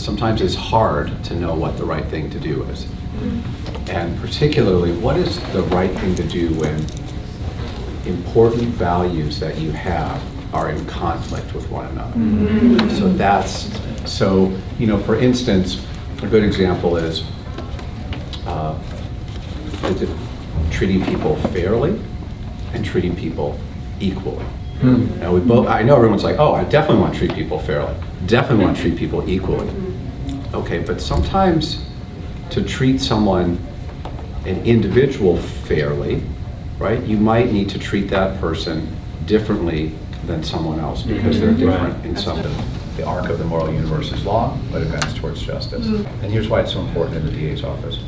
sometimes it's hard to know what the right thing to do is. And particularly, what is the right thing to do when important values that you have are in conflict with one another? So for instance, a good example is treating people fairly and treating people equally. Now I know everyone's like, oh, I definitely want to treat people fairly, definitely want to treat people equally. Okay, but sometimes to treat someone, an individual, fairly, right, you might need to treat that person differently than someone else because they're different in something. The arc of the moral universe is long, but it bends towards justice. And here's why it's so important in the DA's office.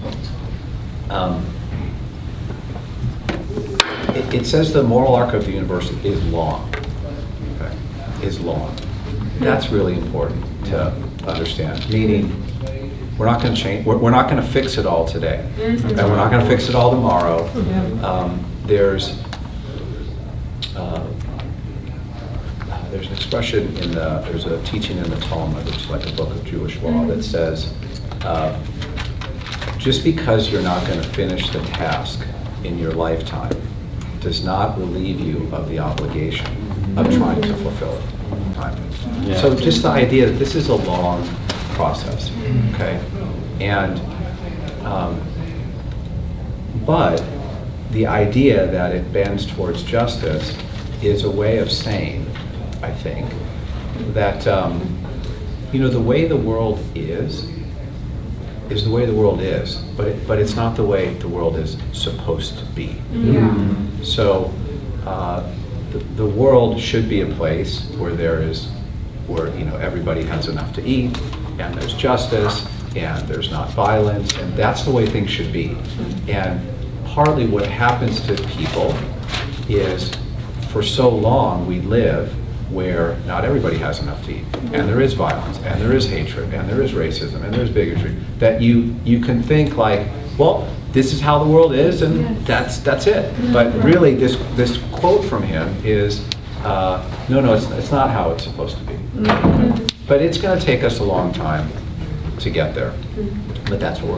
It says the moral arc of the universe is long, okay? Is long. That's really important to understand, meaning we're not going to change, we're not going to fix it all today, and we're not going to fix it all tomorrow. There's an expression there's a teaching in the Talmud, which is like a book of Jewish law, that says, just because you're not going to finish the task in your lifetime does not relieve you of the obligation of trying to fulfill it. So just the idea that this is a long process, okay? And, but the idea that it bends towards justice is a way of saying, I think, that, the way the world is the way the world is, but it's not the way the world is supposed to be. So the world should be a place where everybody has enough to eat, and there's justice, and there's not violence, and that's the way things should be. And partly what happens to people is, for so long we live where not everybody has enough to eat, and there is violence, and there is hatred, and there is racism, and there's bigotry, that you can think like, well, this is how the world is, and that's it. But really, this quote from him is, no, it's not how it's supposed to be. But it's going to take us a long time to get there. But that's what we're